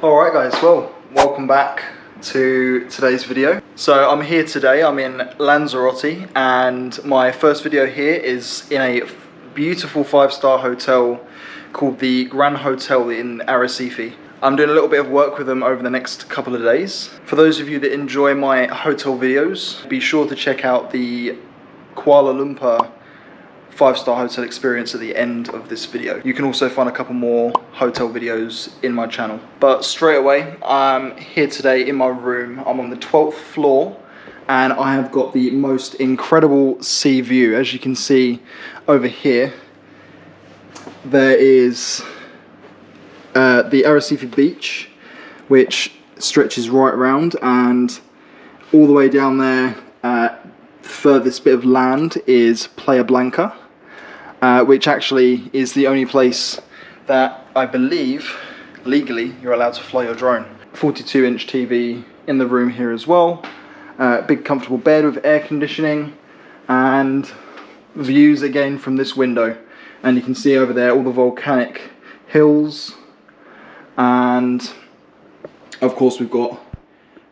Alright guys, well, welcome back to today's video. So I'm here today, I'm in Lanzarote, and my first video here is in a beautiful 5-star hotel called the Grand Hotel in Arrecife. I'm doing a little bit of work with them over the next couple of days. For those of you that enjoy my hotel videos, be sure to check out the Kuala Lumpur 5-star hotel experience at the end of this video. You can also find a couple more hotel videos in my channel. But straight away, I'm here today in my room. I'm on the 12th floor and I have got the most incredible sea view. As you can see over here, there is the Arrecife beach, which stretches right around, and all the way down there, furthest bit of land is Playa Blanca, which actually is the only place that I believe legally you're allowed to fly your drone. 42-inch TV in the room here as well, big comfortable bed with air conditioning, and views again from this window. And you can see over there all the volcanic hills, and of course we've got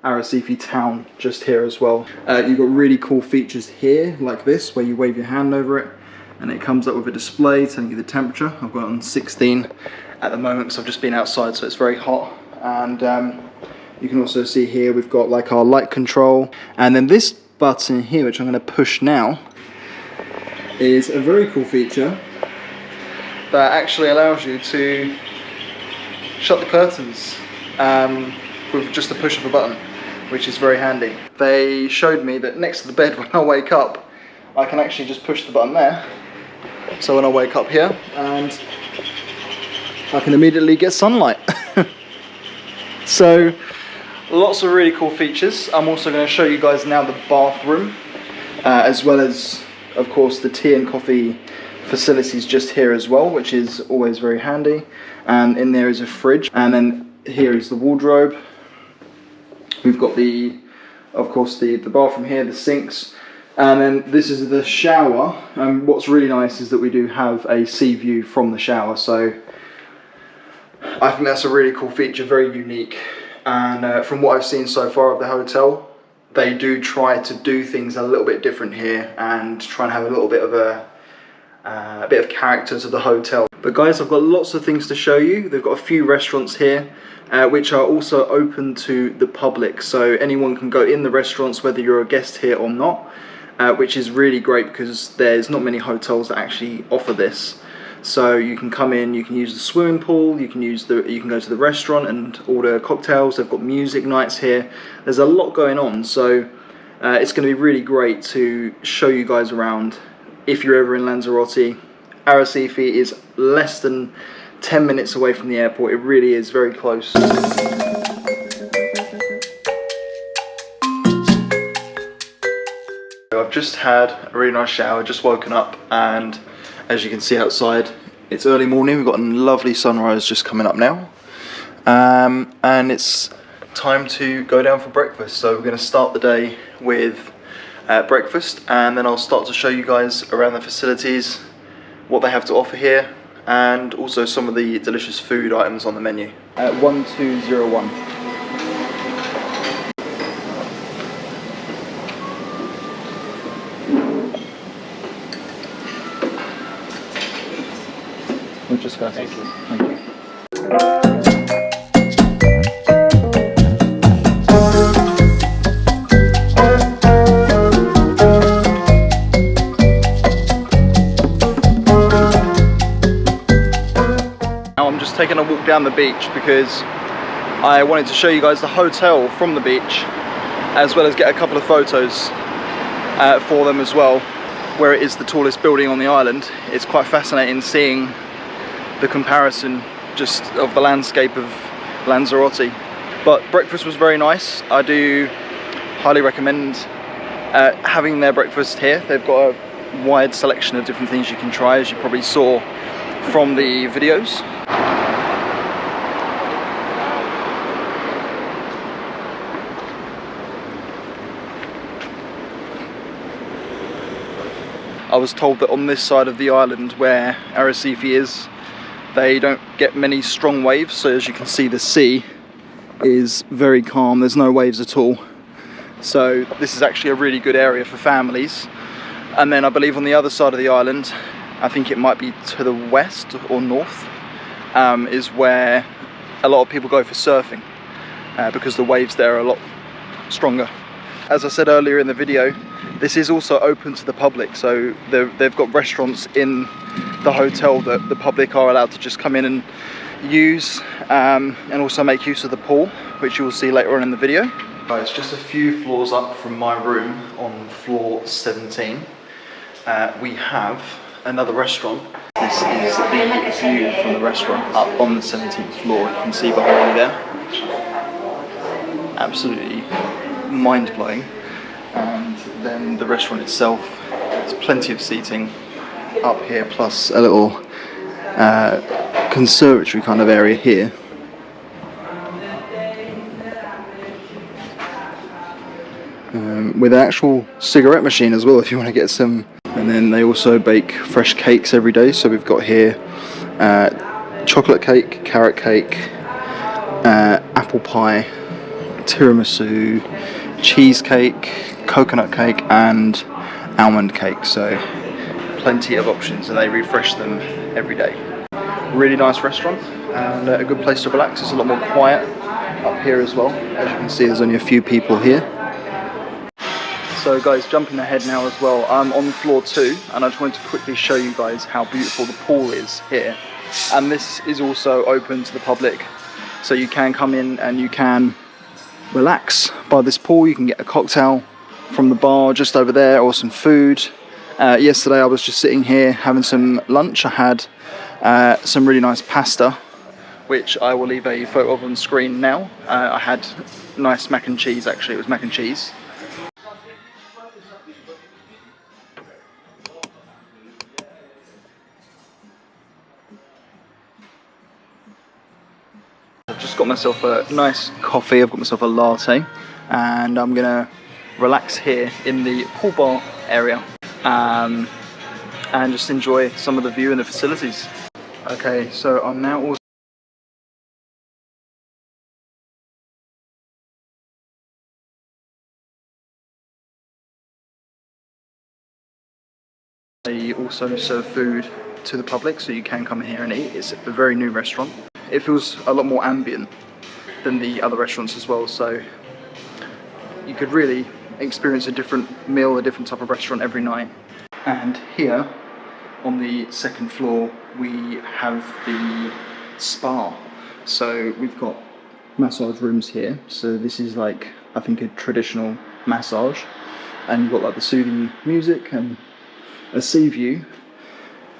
Arrecife town just here as well. You've got really cool features here like this, where you wave your hand over it and it comes up with a display telling you the temperature. I've got it on 16 at the moment because I've just been outside, so it's very hot. And you can also see here we've got like our light control, and then this button here, which I'm going to push now, is a very cool feature that actually allows you to shut the curtains with just the push of a button, which is very handy. They showed me that next to the bed, when I wake up, I can actually just push the button there. So when I wake up here, and I can immediately get sunlight. So lots of really cool features. I'm also going to show you guys now the bathroom, as well as of course the tea and coffee facilities just here as well, which is always very handy. And in there is a fridge, and then here is the wardrobe. We've got of course the bathroom here, the sinks, and then this is the shower. And what's really nice is that we do have a sea view from the shower, so I think that's a really cool feature, very unique. And from what I've seen so far of the hotel, they do try to do things a little bit different here and try and have a little bit of a bit of character to the hotel. But guys, I've got lots of things to show you. They've got a few restaurants here which are also open to the public, so anyone can go in the restaurants whether you're a guest here or not, which is really great because there's not many hotels that actually offer this. So you can come in, you can use the swimming pool, you can go to the restaurant and order cocktails. They've got music nights here. There's a lot going on, so it's going to be really great to show you guys around. If you're ever in Lanzarote, Arrecife is less than 10 minutes away from the airport. It really is very close. I've just had a really nice shower, just woken up, and as you can see outside, it's early morning. We've got a lovely sunrise just coming up now, and it's time to go down for breakfast. So we're going to start the day with breakfast, and then I'll start to show you guys around the facilities, what they have to offer here, and also some of the delicious food items on the menu. 1201. Muchas gracias. Thank you. Now I'm just taking a walk down the beach because I wanted to show you guys the hotel from the beach, as well as get a couple of photos for them as well, where it is the tallest building on the island. It's quite fascinating seeing the comparison just of the landscape of Lanzarote. But breakfast was very nice. I do highly recommend having their breakfast here. They've got a wide selection of different things you can try, as you probably saw from the videos. I was told that on this side of the island where Arrecife is, they don't get many strong waves, so as you can see the sea is very calm, there's no waves at all. So this is actually a really good area for families. And then I believe on the other side of the island, I think it might be to the west or north, is where a lot of people go for surfing, because the waves there are a lot stronger. As I said earlier in the video, this is also open to the public, so they've got restaurants in the hotel that the public are allowed to just come in and use, and also make use of the pool, which you will see later on in the video. Guys, just a few floors up from my room on floor 17, we have another restaurant. This is the view from the restaurant up on the 17th floor. You can see behind me there. Absolutely mind-blowing. And then the restaurant itself, there's plenty of seating up here, plus a little conservatory kind of area here. With an actual cigarette machine as well if you want to get some. And then they also bake fresh cakes every day, so we've got here chocolate cake, carrot cake, apple pie, tiramisu, cheesecake, coconut cake and almond cake. So plenty of options, and they refresh them every day. Really nice restaurant and a good place to relax. It's a lot more quiet up here as well. As you can see, there's only a few people here. So guys, jumping ahead now as well, I'm on floor 2 and I just wanted to quickly show you guys how beautiful the pool is here. And this is also open to the public, so you can come in and you can relax by this pool. You can get a cocktail from the bar just over there or some food. Yesterday I was just sitting here having some lunch. I had some really nice pasta, which I will leave a photo of on screen now. I had nice mac and cheese, actually, it was mac and cheese. I've just got myself a nice coffee, I've got myself a latte, and I'm gonna relax here in the pool bar area and just enjoy some of the view and the facilities. Okay, so I'm now also they also serve food to the public, so you can come here and eat. It's a very new restaurant. It feels a lot more ambient than the other restaurants as well, so you could really experience a different meal, a different type of restaurant every night. And here on the second floor we have the spa. So we've got massage rooms here, so this is like, I think, a traditional massage, and you've got like the soothing music and a sea view,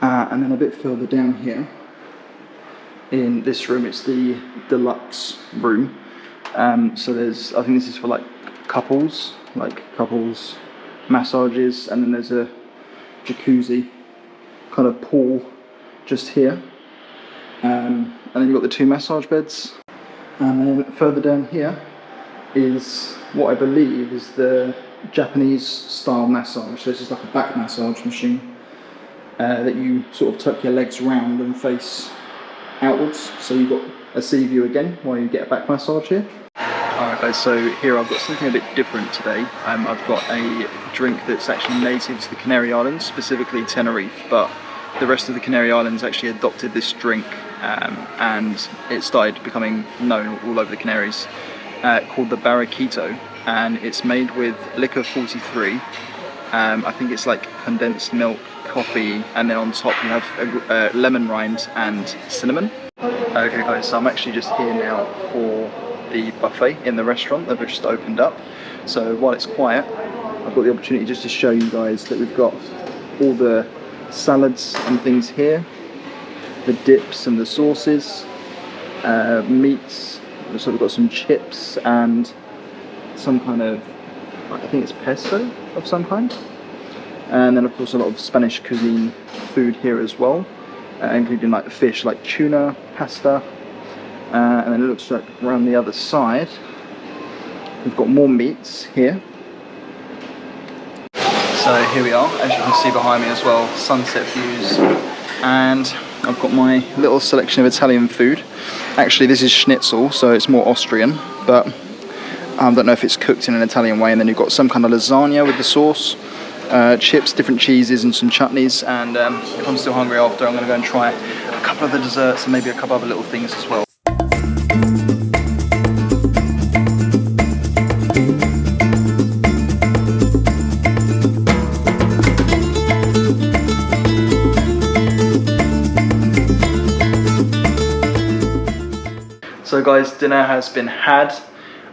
and then a bit further down here in this room, it's the deluxe room. So there's, I think this is for like couples massages, and then there's a jacuzzi kind of pool just here, and then you've got the 2 massage beds, and then further down here is what I believe is the Japanese style massage. So this is like a back massage machine that you sort of tuck your legs round and face outwards, so you've got a sea view again while you get a back massage here. Alright guys, so here I've got something a bit different today. I've got a drink that's actually native to the Canary Islands, specifically Tenerife, but the rest of the Canary Islands actually adopted this drink, and it started becoming known all over the Canaries, called the Barraquito, and it's made with Liquor 43. I think it's like condensed milk, coffee, and then on top you have lemon rind and cinnamon. Okay guys, so I'm actually just here now for the buffet in the restaurant that we've just opened up. So while it's quiet, I've got the opportunity just to show you guys that we've got all the salads and things here, the dips and the sauces, meats. So we've got some chips and some kind of, I think it's pesto of some kind. And then of course a lot of Spanish cuisine food here as well, including like fish like tuna, pasta, and then it looks like around the other side we've got more meats here. So here we are, as you can see behind me as well, sunset views, and I've got my little selection of Italian food. Actually, this is schnitzel, so it's more Austrian, but I don't know if it's cooked in an Italian way. And then you've got some kind of lasagna with the sauce, chips, different cheeses, and some chutneys. And if I'm still hungry after, I'm going to go and try a couple of the desserts and maybe a couple other little things as well. So guys, dinner has been had,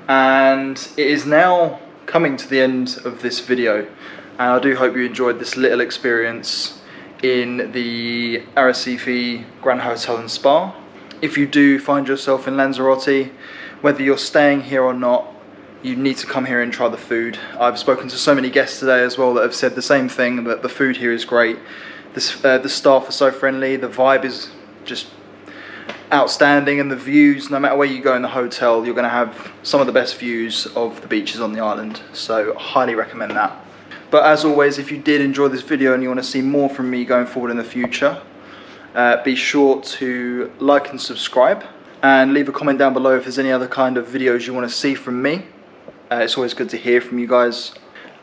and it is now coming to the end of this video, and I do hope you enjoyed this little experience in the Arrecife Grand Hotel and Spa. If you do find yourself in Lanzarote, whether you're staying here or not, you need to come here and try the food. I've spoken to so many guests today as well that have said the same thing, that the food here is great. The staff are so friendly, the vibe is just outstanding, and the views, no matter where you go in the hotel, you're going to have some of the best views of the beaches on the island, so highly recommend that. But as always, if you did enjoy this video and you want to see more from me going forward in the future, be sure to like and subscribe, and leave a comment down below if there's any other kind of videos you want to see from me. It's always good to hear from you guys.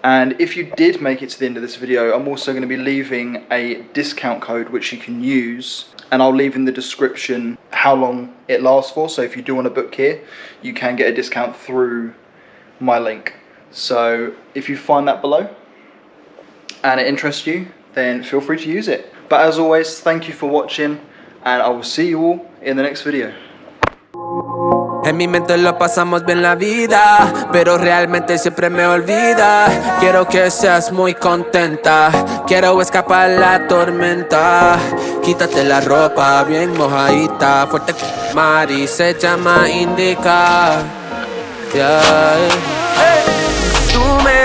And if you did make it to the end of this video, I'm also going to be leaving a discount code which you can use, and I'll leave in the description how long it lasts for. So if you do want to book here, you can get a discount through my link. So if you find that below and it interests you, then feel free to use it. But as always, thank you for watching, and I will see you all in the next video. En mi mente lo pasamos bien la vida, pero realmente siempre me olvida. Quiero que seas muy contenta, quiero escapar la tormenta. Quítate la ropa bien mojadita, fuerte mar y se llama Indica. Yeah. Tú me